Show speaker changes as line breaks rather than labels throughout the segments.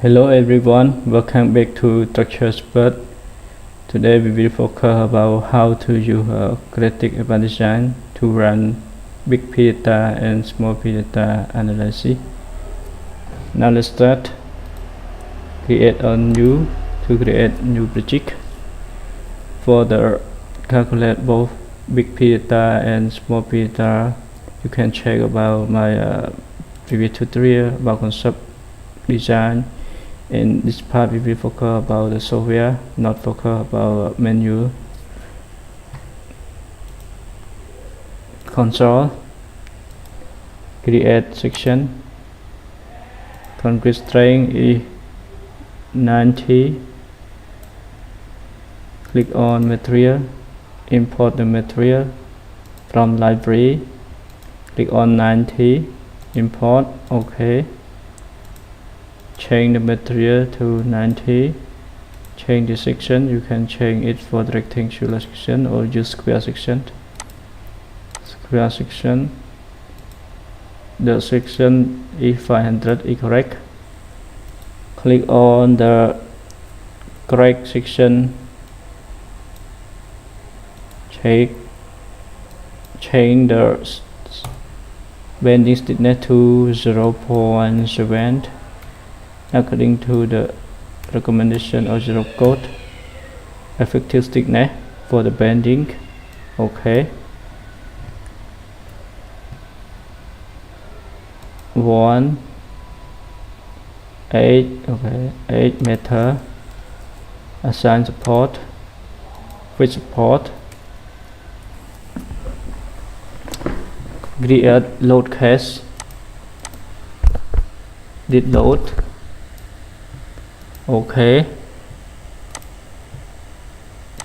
Hello everyone, welcome back to Structure Expert. Today we will focus about how to use Graitec Advance Design to run big data and small data analysis. Now let's start. Create a new project. For the calculate both big data and small data, you can check about my previous tutorial about concept design. In this part we will focus about the software, not focus about menu. Console, create section, concrete strength is 90, click on material, import the material from library, click on 90, import, OK. Change the material to 90, change the section, you can change it for the rectangular section or use square section. The section is 500 is correct. Click on the correct section, change the bending stiffness to 0.7 according to the recommendation of zero code. Effective thickness for the bending, OK. 1 8, okay, 8 meter. Assign support, with support. Create load case, did load, OK.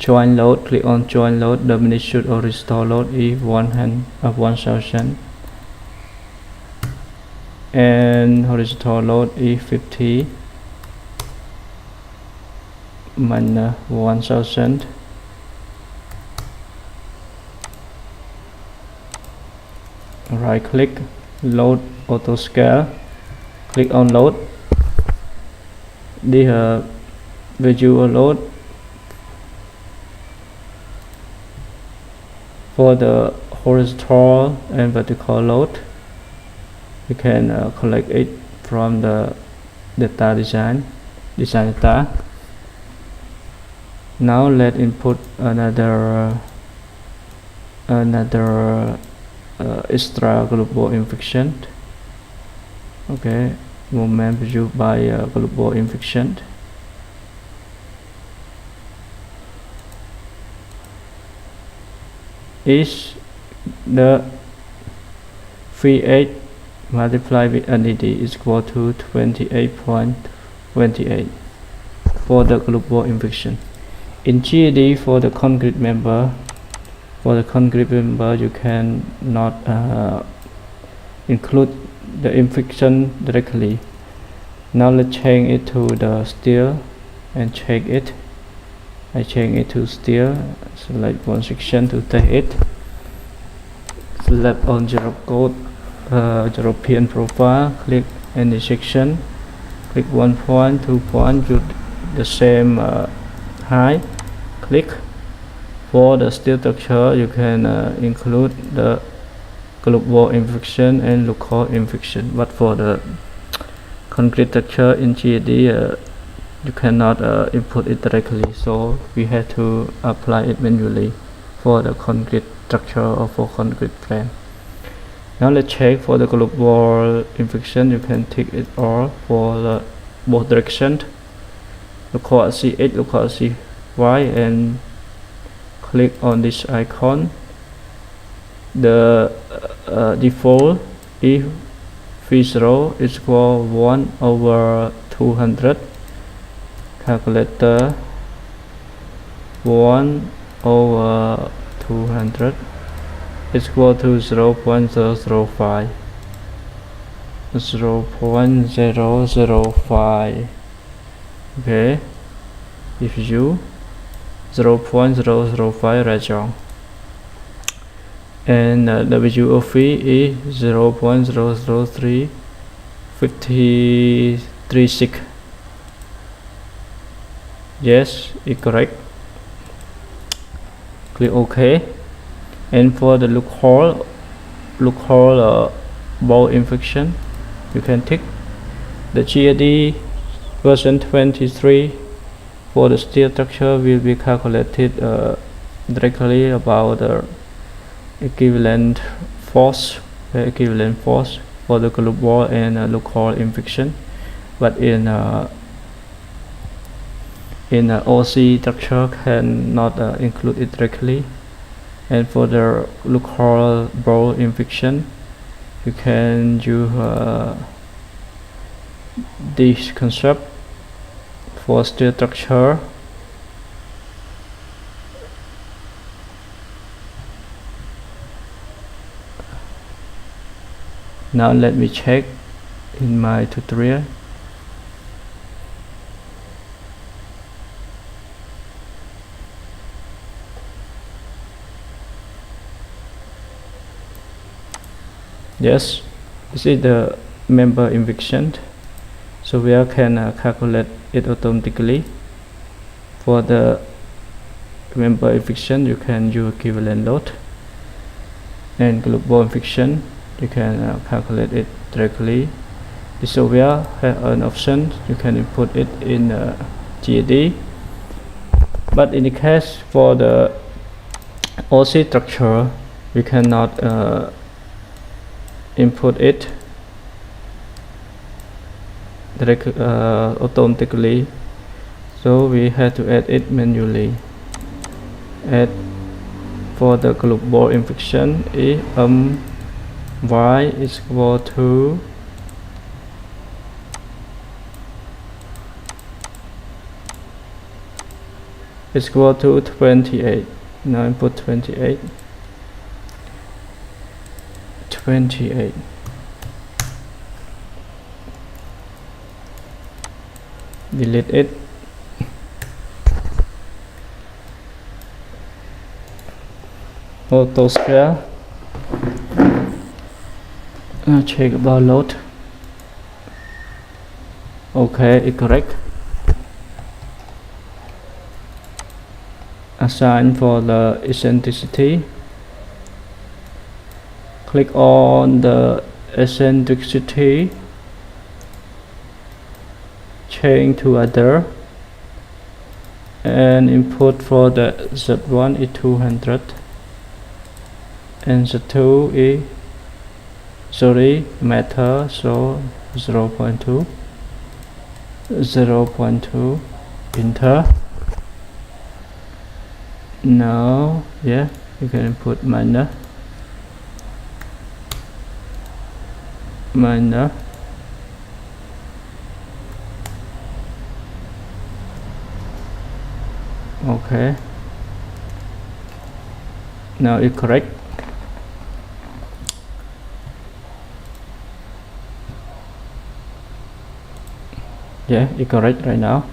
Join load, click on join load. The magnitude or restore load is 1000 and horizontal load is 50 minus 1000. Right click, load auto scale, click on load. The visual load for the horizontal and vertical load, you can collect it from the data design data. Now let's input another extra global infection. Okay, moment produced by global infection. Is the V8 multiplied with NED is equal to 28.28 for the global infection. In GED for the concrete member, you can not include the infection directly. Now let's change it to the steel and check it. I change it to steel, select one section to take it, select on zero code, European profile, click any section, click 1 point, 2 point, use the same height, click. For the steel structure, you can include the global infection and local infection, but for the concrete structure in GED, you cannot input it directly, so we have to apply it manually for the concrete structure or for concrete plan. Now let's check for the global infection. You can tick it all for the both directions, local axis X, local axis Y, and click on this icon. The default if V0 is equal 1/200, calculator 1/200 is equal to 0.005. 0.005. Okay, if you 0.005 region, and the WOV is 0.003 53.6 Yes, it's correct. Click OK. And for the loophole ball infection, you can tick the GAD version 23 for the steel structure will be calculated directly about the equivalent force for the glue ball and loophole infection, but in OC structure cannot include it directly. And for the loophole ball infection, you can use this concept for steel structure. Now let me check in my tutorial. Yes, this is the member infection, so we can calculate it automatically. For the member infection, you can use equivalent load, and global infection you can calculate it directly. This software has an option you can input it in GAD, but in the case for the OC structure, we cannot input it automatically, so we have to add it manually. Add for the global infection is y is equal to is equal to 28. Now input 28. Delete it. Auto scale. Check about load. Okay, it's correct. Assign for the eccentricity. Click on the eccentricity, change to other, and input for the Z1 is 200 and Z2 is matter, so 0.2 enter. Now yeah, you can input minor. Okay, now it's correct. Yeah, it's correct right now.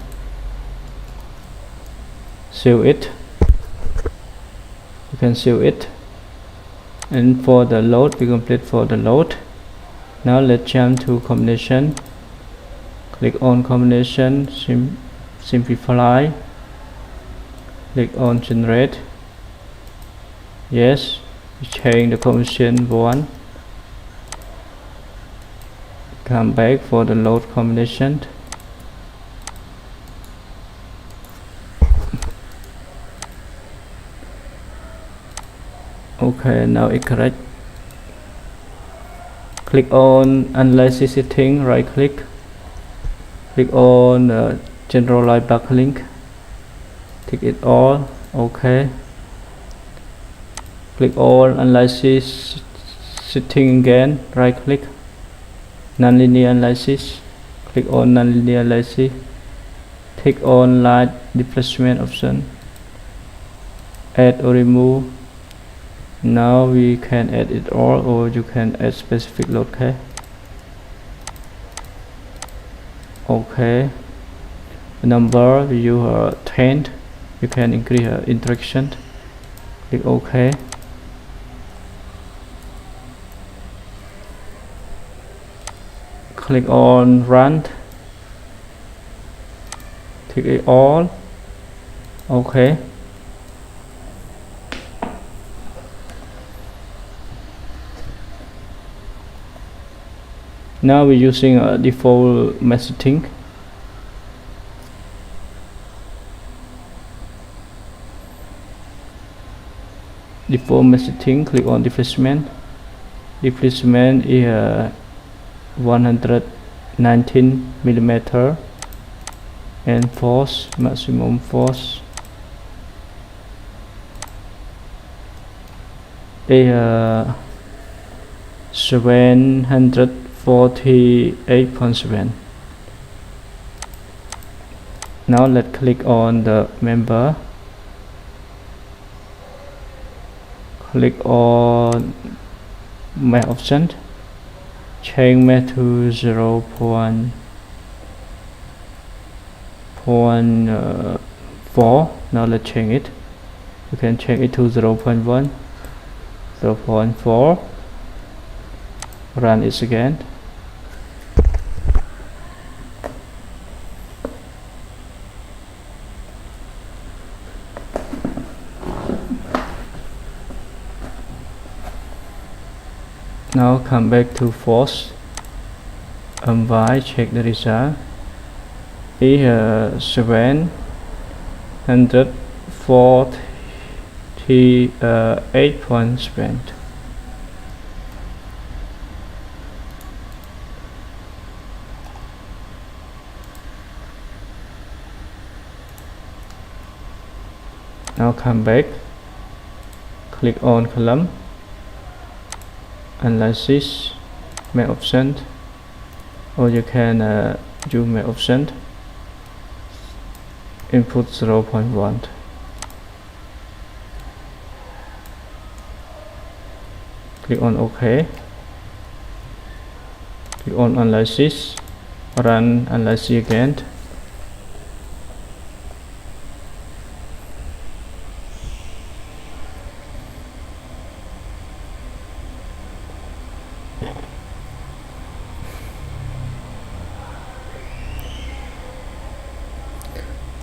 Save it. You can save it. And for the load, we complete for the load. Now let's jump to combination. Click on combination, simplify. Click on generate. Yes, change the combination 1. Come back for the load combination. Okay, now it's correct. Click on analysis setting, right click. Click on generalize backlink. Tick it all. Okay. Click on analysis setting again, right click. Nonlinear analysis. Click on nonlinear analysis. Tick on light displacement option. Add or remove. Now we can add it all, or you can add specific load. Okay. The number you are 10. You can increase interaction. Click OK. Click on run. Tick it all. Okay. Now we're using a default messaging. Default messaging, click on displacement. Displacement is 119 millimeter, and force, maximum force is 748.7. Now let's click on the member. Click on my option, change me to 0.4. Now let's change it. You can change it to 0.1, 0.4. Run it again. Now come back to force. Y, check the result. Is 748.7. Now come back, click on column, analysis, make option, or you can use my option, input 0.1. Click on OK. Click on analysis, run analysis again.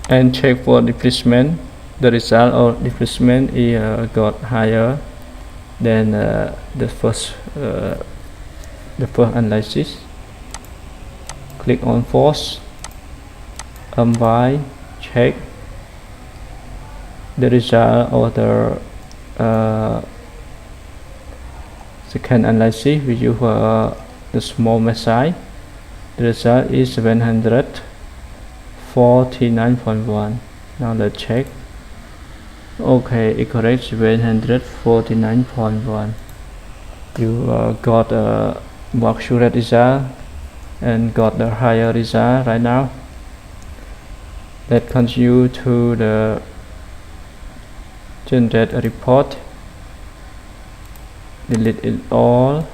And check for displacement. The result of displacement is got higher than the first analysis. Click on force, Y, check the result of the second analysis. We use the small mesh size. The result is 749.1. Now let's check. Okay, it correct, 749.1. You got a more accurate result and got the higher result right now. Let's continue to the generate a report. Delete it all.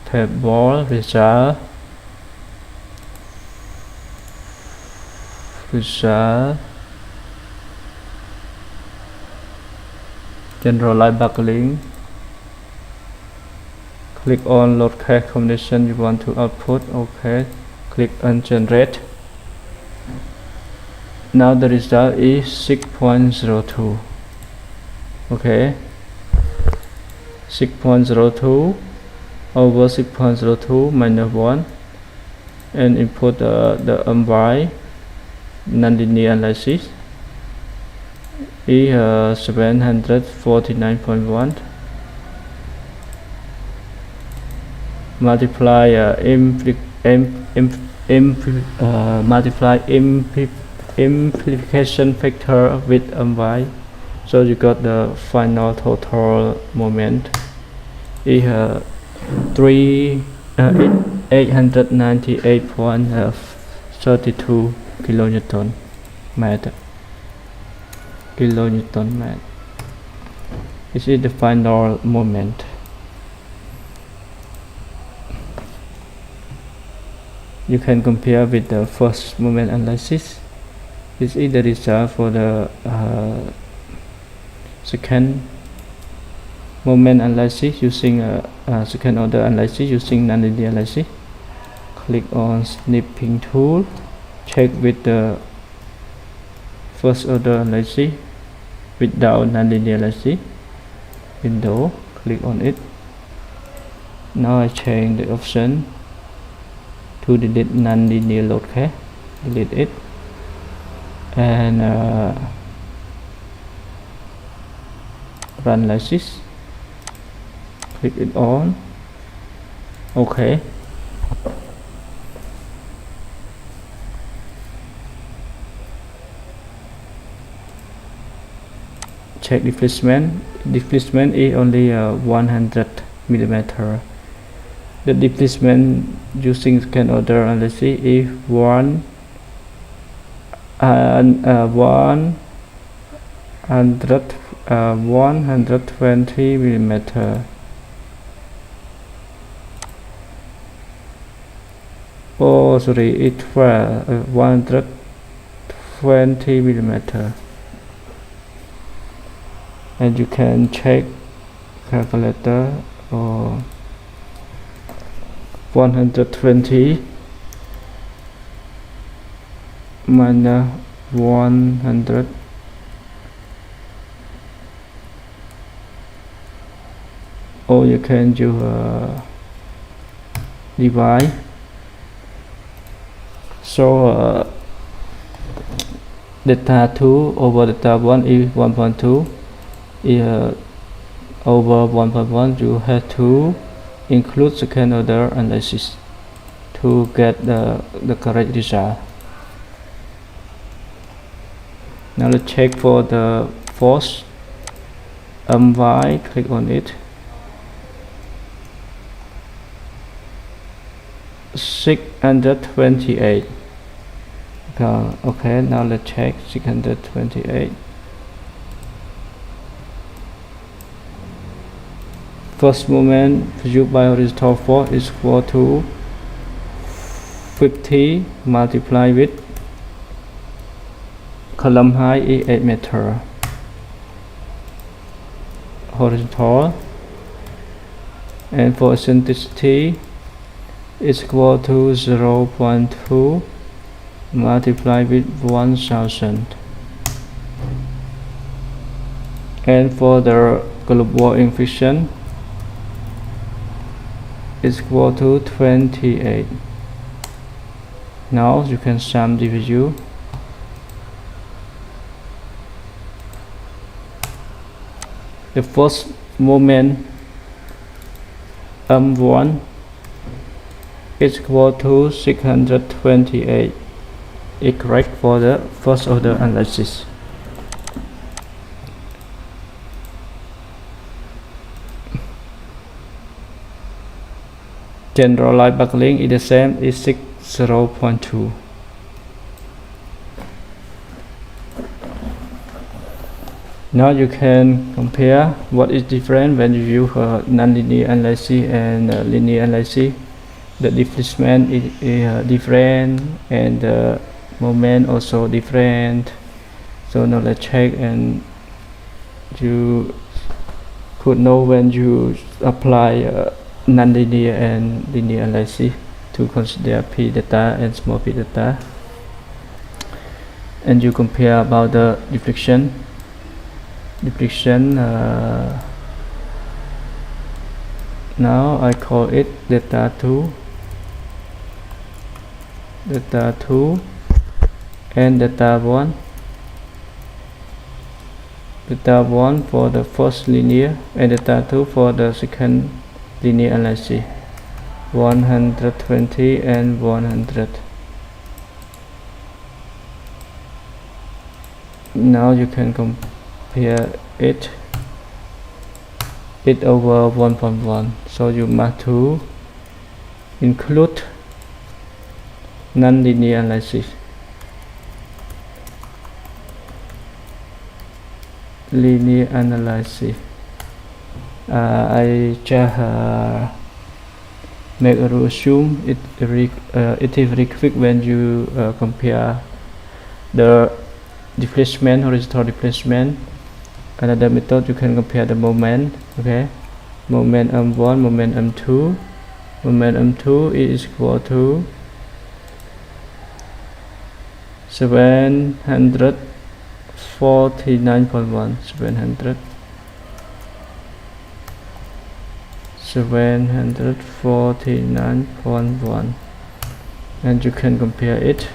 Table result. Generalize buckling. Click on load cache combination you want to output. Okay, click on generate. Now the result is 6.02. okay, 6.02 over 6.02 minus 1, and input the MY nonlinear analysis is 749.1. multiply multiply amplification factor with MY, so you got the final total moment is 898.32 kilonewton meter. This is the final moment. You can compare with the first moment analysis. This is the result for the second moment analysis using second order analysis using nonlinear analysis. Click on snipping tool, check with the first order analysis. without nonlinear analysis. Window, click on it. Now I change the option to delete nonlinear load. Okay, delete it, and run like this. Click it on. Okay. Check displacement. Displacement is only 100 millimeter. The displacement using second order analysis is 120 millimeter. Oh, sorry, it's 120 millimeter. And you can check calculator or 120 minus 100, or you can use divide. So delta 2 over delta 1 is 1.2. Over 1.1 you have to include second order analysis to get the correct result. Now let's check for the force. Y, click on it. 628. Okay, now let's check 628. First moment produced by horizontal force is equal to 50 multiplied with column height is 8 meter. Horizontal, and for eccentricity is equal to 0.2 multiplied with 1000. And for the global inflation is equal to 28. Now you can sum the value. The first moment M1 is equal to 628. Is correct for the first order analysis. Generalized buckling is the same, is 0.2. Now you can compare what is different when you use nonlinear analysis and linear analysis. The displacement is different, and the moment also different. So now let's check, and you could know when you apply nonlinear and linear analysis to consider p data and small p data, and you compare about the deflection. Now I call it data 2 and data 1. Data 1 for the first linear and data 2 for the second linear analysis. 120 and 100. Now you can compare it over 1.1. So you must to include nonlinear analysis. Linear analysis. I just make a rule assume it is very quick when you compare the displacement, horizontal displacement. Another method, you can compare the moment. Okay, moment M1, moment M2. Moment M2 is equal to 750 49.1, 749.1, and you can compare it.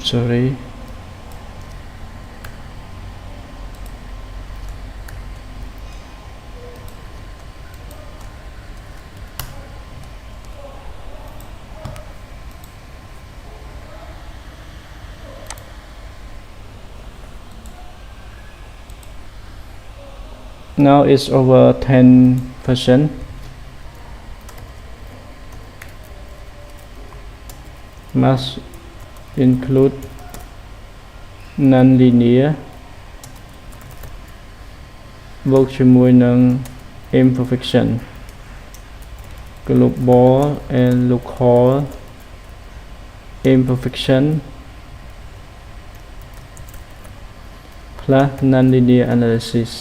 Sorry. Now it's over 10%. Must include non-linear បូកជាមួយនឹង imperfection global and local imperfection plus non-linear analysis.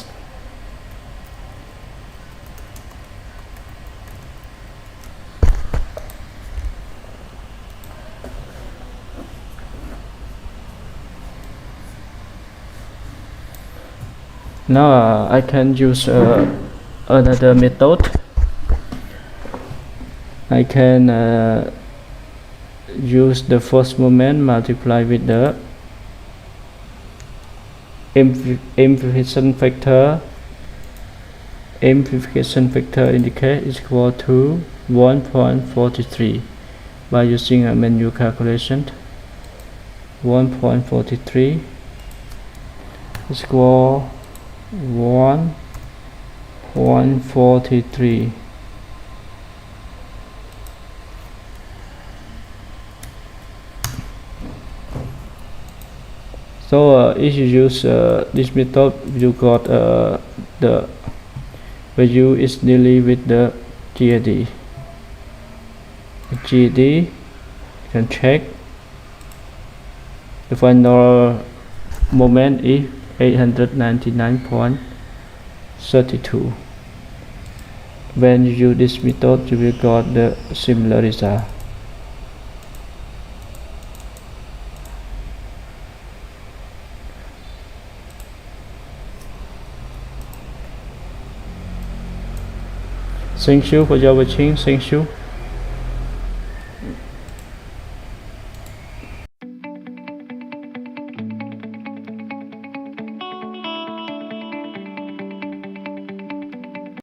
Now I can use another method. I can use the force moment multiply with the amplification factor. Amplification factor indicate is equal to 1.43 by using a manual calculation. 1.43 is equal 1.43. So if you use this method, you got the value is nearly with the GAD. GAD, you can check the final moment is 899.32. When you use this method, you will got the similar result. Thank you for your watching. Thank you.